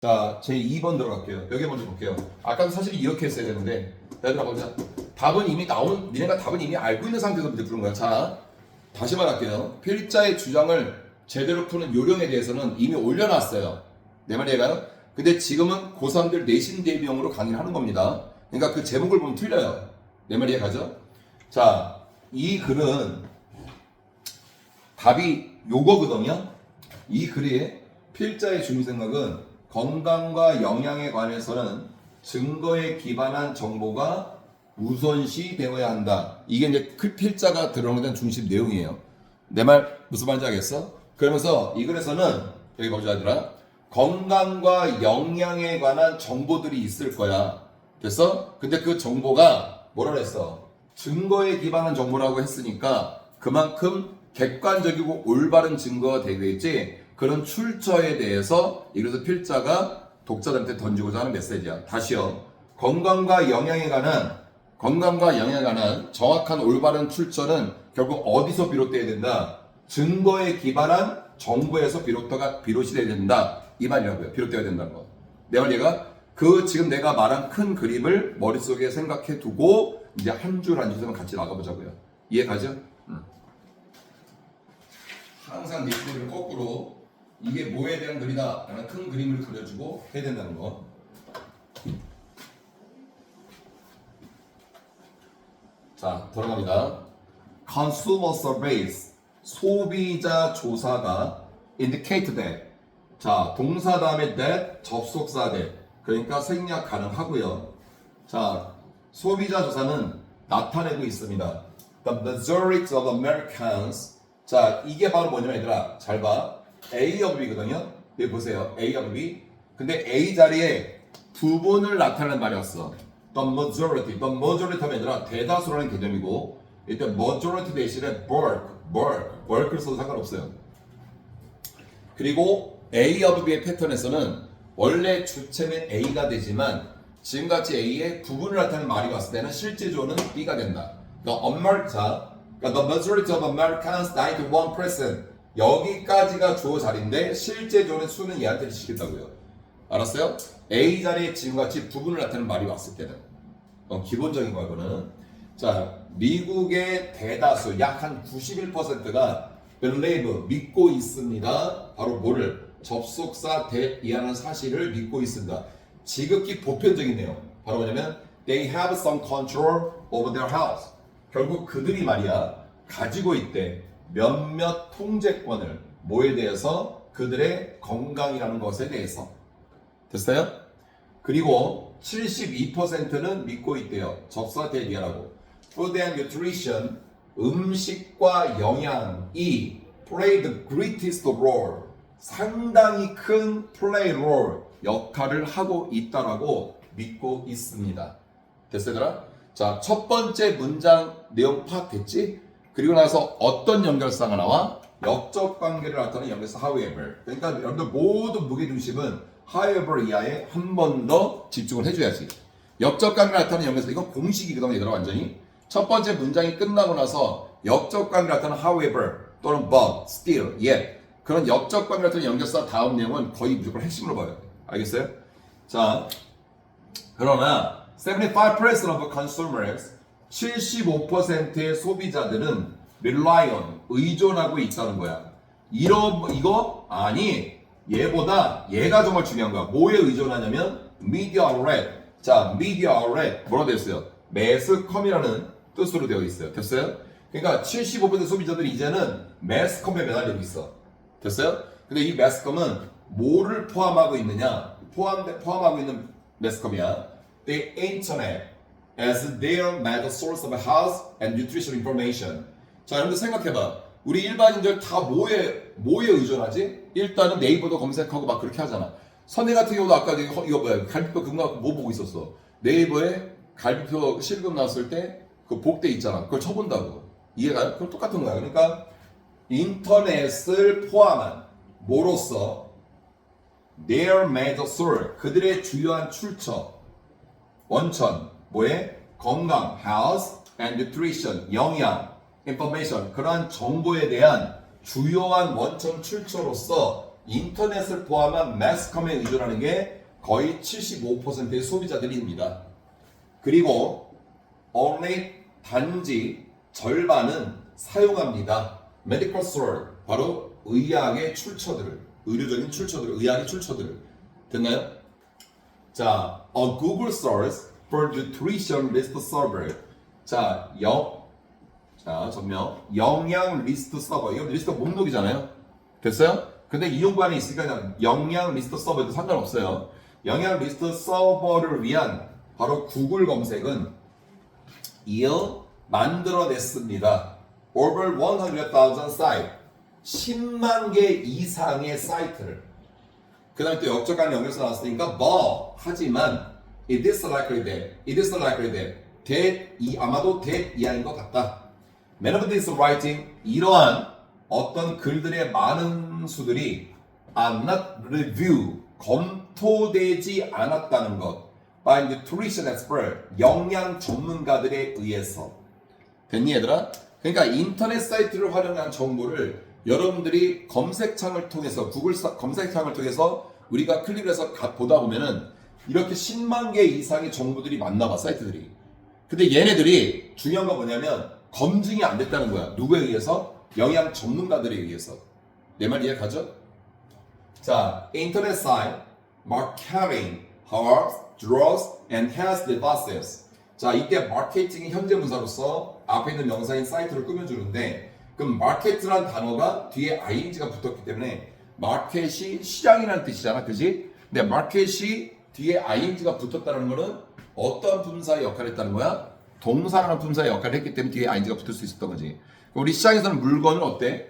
자, 제 2번 들어갈게요. 여기 먼저 볼게요. 아까도 사실 이렇게 했어야 되는데, 얘들아 보자. 답은 이미 니네가 답은 이미 알고 있는 상태에서 문제 푸는 거야. 자, 다시 말할게요. 필자의 주장을 제대로 푸는 요령에 대해서는 이미 올려놨어요. 내 말 이해가요? 근데 지금은 고3들 내신 대비용으로 강의를 하는 겁니다. 그러니까 그 제목을 보면 틀려요. 내 말 이해가죠? 자, 이 글은 답이 요거거든요. 이 글의 필자의 중요 생각은 건강과 영양에 관해서는 증거에 기반한 정보가 우선시 되어야 한다. 이게 이제 필자가 들어오는 중심 내용이에요. 내 말 무슨 말인지 알겠어? 그러면서 이 글에서는 여기 보자 얘들아. 건강과 영양에 관한 정보들이 있을 거야. 됐어? 근데 그 정보가 뭐라 그랬어? 증거에 기반한 정보라고 했으니까 그만큼 객관적이고 올바른 증거가 되겠지. 그런 출처에 대해서 이래서 필자가 독자들한테 던지고자 하는 메시지야. 다시요. 건강과 영양에 관한 정확한 올바른 출처는 결국 어디서 비롯돼야 된다? 증거에 기반한 정보에서 비롯이 돼야 된다. 이 말이라고요. 비롯돼야 된다는 거. 내 말 얘가 지금 내가 말한 큰 그림을 머릿속에 생각해 두고 이제 한 줄 한 줄만 같이 나가보자고요. 이해 가죠? 항상 네 그림을 거꾸로 이게 뭐에 대한 글이다 라는 큰 그림을 그려주고 해야 된다는 거. 자, 들어갑니다. Consumer surveys, 소비자 조사가 indicate that. 자, 동사 다음에 that, 접속사 that. 그러니까 생략 가능하고요. 자, 소비자 조사는 나타내고 있습니다. The majority of Americans. 자, 이게 바로 뭐냐면 얘들아, 잘 봐. A of B거든요. 여기 보세요. A of B. 근데 A 자리에 부분을 나타내는 말이 왔어. The majority 하면 얘들아 대다수라는 개념이고, 일단 majority 대신에 bulk를 써도 상관없어요. 그리고 A of B의 패턴에서는 원래 주체는 A가 되지만 지금같이 A의 부분을 나타내는 말이 왔을 때는 실제조는 B가 된다. 그러니까 the majority of Americans, 91%. 여기까지가 주어 자리인데 실제조는 수는 얘한테 시킨다고요. 알았어요? A 자리에 지금같이 부분을 나타내는 말이 왔을 때는 기본적인 거야 이거는. 자, 미국의 대다수 약 한 91%가 believe 믿고 있습니다. 바로 뭐를? 접속사 that이라는 사실을 믿고 있습니다. 지극히 보편적인 내용. 바로 뭐냐면 they have some control over their health. 결국 그들이 말이야 가지고 있대 몇몇 통제권을 뭐에 대해서? 그들의 건강이라는 것에 대해서. 됐어요? 그리고 72%는 믿고 있대요. 접속사 that이라고. Food and nutrition, 음식과 영양이 play the greatest role, 상당히 큰 play role, 역할을 하고 있다라고 믿고 있습니다. 됐어 얘들아? 자, 첫 번째 문장 내용 파악됐지? 그리고 나서 어떤 연결사가 나와? 역적 관계를 나타내는 연결사 however. 그러니까 여러분들 모든 무게중심은 however 이하에 한 번 더 집중을 해줘야지. 역적 관계를 나타내는 연결사, 이건 공식이거든 얘들아 완전히. 첫 번째 문장이 끝나고 나서 역적 관계를 나타내는 however 또는 but, still, yet 그런 역적 관계를 나타내는 연결사 다음 내용은 거의 무조건 핵심으로 봐요. 알겠어요? 자, 그러나 75% of consumers, 75%의 소비자들은 rely on, 의존하고 있다는 거야. 이거 아니, 얘보다 얘가 정말 중요한 거야. 뭐에 의존하냐면 media outlet. 자, media outlet 뭐라고 되어 있어요? 매스컴이라는 뜻으로 되어 있어요. 됐어요? 그러니까 75% 소비자들이 이제는 매스컴에 매달리고 있어. 됐어요? 근데 이 매스컴은 뭐를 포함하고 있느냐? 포함하고 있는 매스컴이야. The internet as their major source of health and nutrition information. 자, 여러분들 생각해봐. 우리 일반인들 다 뭐에 의존하지? 일단은 네이버도 검색하고 막 그렇게 하잖아. 선혜 같은 경우도 아까 이거 뭐야? 갈비뼈 금강 뭐 보고 있었어? 네이버에 갈비뼈 실금 나왔을 때 그 복대 있잖아. 그걸 쳐본다고. 이해가요? 그럼 똑같은 거야. 그러니까 인터넷을 포함한 뭐로써? Their major source. 그들의 주요한 출처. 원천. 뭐에? 건강. Health and nutrition. 영양. information. 그러한 정보에 대한 주요한 원천 출처로서 인터넷을 포함한 매스컴에 의존하는 게 거의 75%의 소비자들입니다. 그리고 only 단지 절반은 사용합니다. medical store 바로 의학의 출처들을 의료적인 출처들을 의학의 출처들을 됐나요? 자, a Google source for nutrition list server. 자, 전명 영양 리스트 서버. 이거 리스트 목록이잖아요. 됐어요? 근데 이용관이 있으니까 그냥 영양 리스트 서버도 상관없어요. 영양 리스트 서버를 위한 바로 구글 검색은 만들어냈습니다. Over 100,000 site. 10만 개 이상의 사이트를. 그 다음에 또 역적한 연결서 나왔으니까 하지만 it is likely that 아마도 that 이하인 것 같다. Many of these writing 이러한 어떤 글들의 많은 수들이 are not reviewed 검토되지 않았다는 것 by nutrition expert 영양 전문가들에 의해서. 됐니 얘들아? 그러니까 인터넷 사이트를 활용한 정보를 여러분들이 검색창을 통해서 구글 검색창을 통해서 우리가 클릭을 해서 보다 보면은 이렇게 10만 개 이상의 정보들이 많나봐 사이트들이. 근데 얘네들이 중요한 건 뭐냐면 검증이 안 됐다는 거야. 누구에 의해서? 영양 전문가들에 의해서. 내 말 이해가죠? 자, 인터넷 사이트, marketing, herbs, drugs, and health devices. 자, 이때 마케팅이 현재 문사로서 앞에 있는 명사인 사이트를 꾸며주는데 그럼 마케트란 단어가 뒤에 ing가 붙었기 때문에 마켓이 시장이라는 뜻이잖아, 그지? 근데 마켓이 뒤에 ing가 붙었다는 거는 어떤 분사의 역할을 했다는 거야? 동사라는 분사의 역할을 했기 때문에 뒤에 ing가 붙을 수 있었던 거지. 우리 시장에서는 물건을 어때?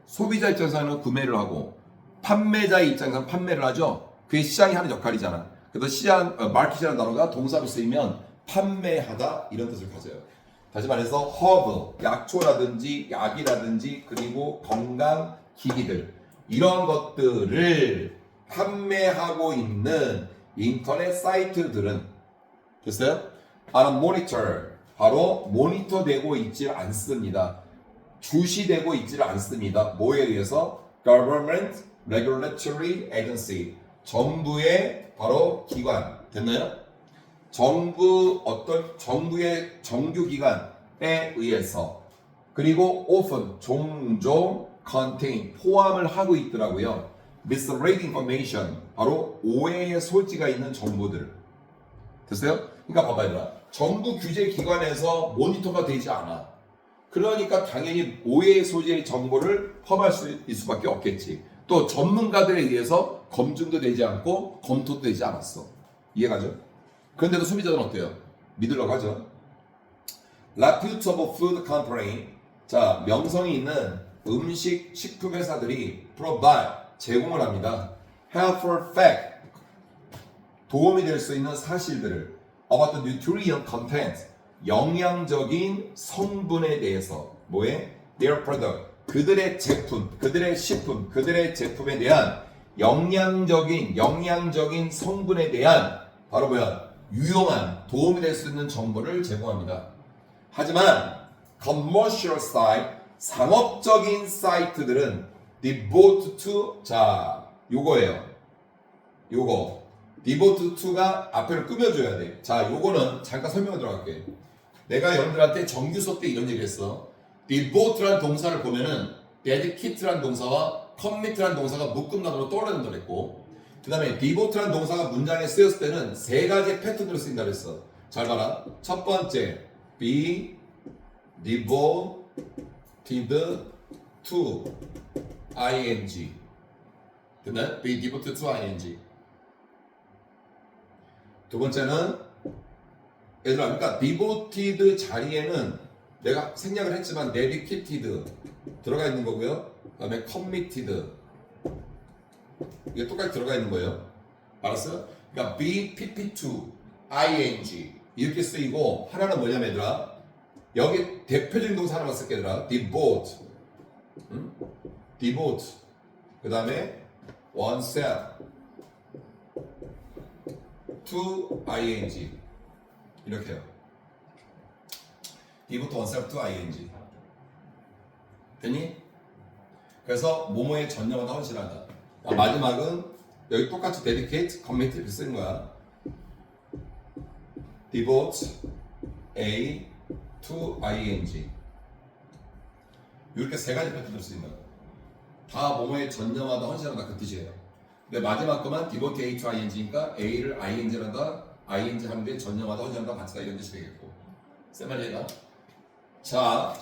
소비자 입장에서는 구매를 하고 판매자의 입장에서는 판매를 하죠. 그게 시장이 하는 역할이잖아. 그래서 마켓이라는 단어가 동사로 쓰이면 판매하다 이런 뜻을 가져요. 다시 말해서 허브, 약초라든지 약이라든지 그리고 건강 기기들 이런 것들을 판매하고 있는 인터넷 사이트들은 됐어요? monitor 바로 모니터되고 있지 않습니다. 주시되고 있지 않습니다. 뭐에 의해서? Government Regulatory Agency 정부의 바로 기관 됐나요? 정부의 정규기관에 의해서 그리고 often 종종 contain 포함을 하고 있더라고요. misleading information 바로 오해의 소지가 있는 정보들 됐어요? 그러니까 봐봐 얘들아 정부 규제 기관에서 모니터가 되지 않아. 그러니까 당연히 오해의 소지의 정보를 포함할 수 있을 수밖에 없겠지. 또 전문가들에 의해서 검증도 되지 않고 검토도 되지 않았어. 이해가죠? 그런데도 소비자들은 어때요? 믿으려고 하죠. Reputable food company 자 명성이 있는 음식 식품 회사들이 provide 제공을 합니다. helpful fact 도움이 될 수 있는 사실들을 about the nutrient content 영양적인 성분에 대해서 뭐에? their product 그들의 제품, 그들의 식품, 그들의 제품에 대한 영양적인 성분에 대한 바로 뭐야? 유용한 도움이 될 수 있는 정보를 제공합니다. 하지만 commercial site 상업적인 사이트들은 devote to 자 요거예요. 요거 devote to가 앞에를 꾸며줘야 돼. 자 요거는 잠깐 설명을 들어갈게. 내가 여러분들한테 정규수 때 이런 얘기했어. devote라는 동사를 보면은 dedicatera는 동사와 commit라는 동사가 묶음단어로 떠오른다 그랬고 그 다음에 devote라는 동사가 문장에 쓰였을 때는 세 가지 패턴으로 쓰인다 그랬어. 잘 봐라. 첫 번째, be devoted to ing. 됐나요? be devoted to ing. 두 번째는 얘들아, 그러니까 devoted 자리에는 내가 생략을 했지만 dedicated 들어가 있는 거고요. 그 다음에 committed 이게 똑같이 들어가 있는 거예요. 알았어요? 그러니까 be, pp2, ing 이렇게 쓰이고 하나는 뭐냐면 얘들아 여기 대표적인 동사 하나만 쓸게 얘들아 devote devote 그 다음에 oneself to ing 이렇게 해요. devote oneself to ing 됐니? 그래서 모모에 전념하다 헌신하다 마지막은 여기 똑같이 dedicate, commit 이렇게 쓰는 거야. devote A to ing. 이렇게 세 가지 패턴을 쓰는 거야. 다 뭐뭐에 전념하다, 헌신하다 그 뜻이에요. 근데 마지막 거만 devote A to ing니까 A를 ing란다, ing 하는데 전념하다, 헌신하다, 바치다 이런 뜻이 되겠고. 세 말이야. 자,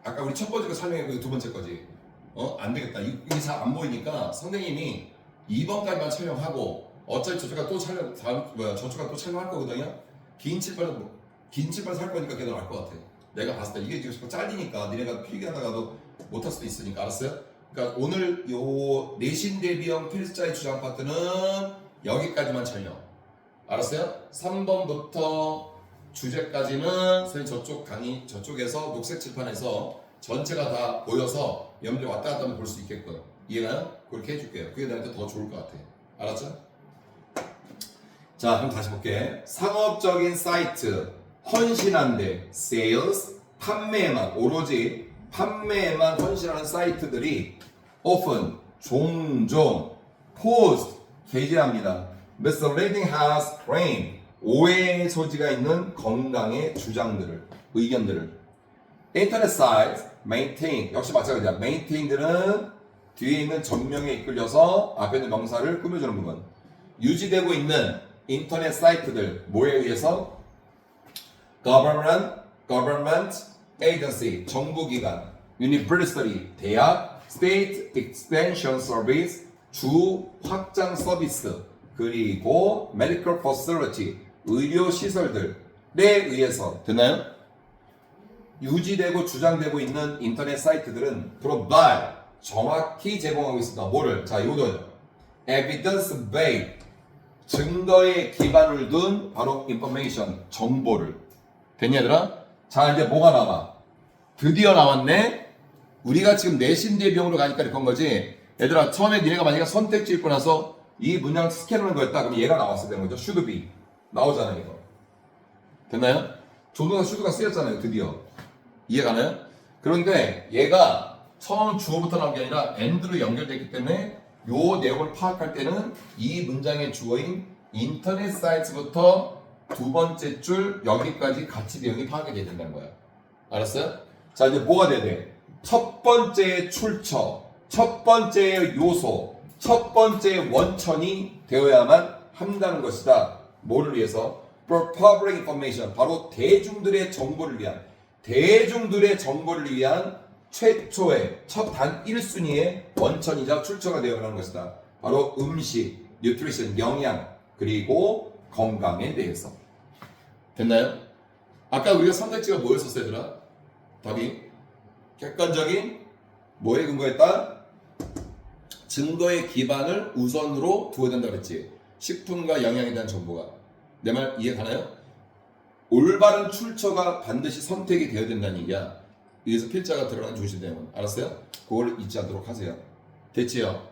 아까 우리 첫 번째 거 설명했고 두 번째 거지. 안 되겠다. 이게 잘 안 보이니까 선생님이 2번까지만 촬영하고 어차피 저쪽가 또 촬영 저쪽가 또 촬영할 거거든요. 긴 칠판 살 거니까 걔도 알 것 같아. 내가 봤을 때 이게 지금 잘리니까 니네가 필기하다가도 못할 수도 있으니까 알았어요? 그러니까 오늘 요 내신 대비형 필자의 주장 파트는 여기까지만 촬영. 알았어요? 3번부터 주제까지는 선생님 저쪽 강의 저쪽에서 녹색 칠판에서 전체가 다 보여서 염두에 왔다 갔다 하면 볼 수 있게끔 이해가요? 그렇게 해줄게요. 그게 나한테 더 좋을 것 같아. 알았죠? 자, 그럼 다시 볼게. 상업적인 사이트, 헌신한데, sales, 판매에만, 오로지 판매에만 헌신하는 사이트들이 often, 종종, post, 게재합니다. misleading has claim, 오해의 소지가 있는 건강의 주장들을, 의견들을. 인터넷 사이트, maintain, 역시 마찬가지야. maintain들은 뒤에 있는 전명에 이끌려서 앞에 있는 명사를 꾸며주는 부분. 유지되고 있는 인터넷 사이트들, 뭐에 의해서? government agency, 정부기관, university, 대학, state extension service, 주 확장 서비스, 그리고 medical facility, 의료 시설들에 의해서 되나요? 유지되고 주장되고 있는 인터넷 사이트들은 provide, 정확히 제공하고 있습니다. 뭐를? 자, 요거는 evidence based, 증거에 기반을 둔 바로 information, 정보를. 됐냐 얘들아? 자, 이제 뭐가 나와? 드디어 나왔네. 우리가 지금 내신 대비용으로 가니까 이런 거지. 얘들아, 처음에 니네가 만약에 선택지 읽고 나서 이 문장 스캔하는 거였다. 그럼 얘가 나왔어야 되는 거죠. should be. 나오잖아요, 이거. 됐나요? 조동사 should가 쓰였잖아요, 드디어. 이해가나요? 그런데 얘가 처음 주어부터 나온 게 아니라 and로 연결되기 때문에 요 내용을 파악할 때는 이 문장의 주어인 인터넷 사이트부터 두 번째 줄 여기까지 같이 내용이 파악이 돼야 된다는 거야. 알았어요? 자, 이제 뭐가 돼야 돼? 첫 번째 출처, 첫 번째 요소, 첫 번째 원천이 되어야만 한다는 것이다. 뭐를 위해서? For public information, 바로 대중들의 정보를 위한 최초의 첫 단 1순위의 원천이자 출처가 되어가는 것이다. 바로 음식, nutrition, 영양, 그리고 건강에 대해서. 됐나요? 아까 우리가 선택지가 뭐였었어요, 얘들아? 답이 객관적인 뭐에 근거했다? 증거의 기반을 우선으로 두어야 된다 그랬지. 식품과 영양에 대한 정보가. 내 말 이해 가나요? 올바른 출처가 반드시 선택이 되어야 된다는 얘기야. 여기서 필자가 들어가는 중심 내용은. 알았어요? 그걸 잊지 않도록 하세요. 됐지요?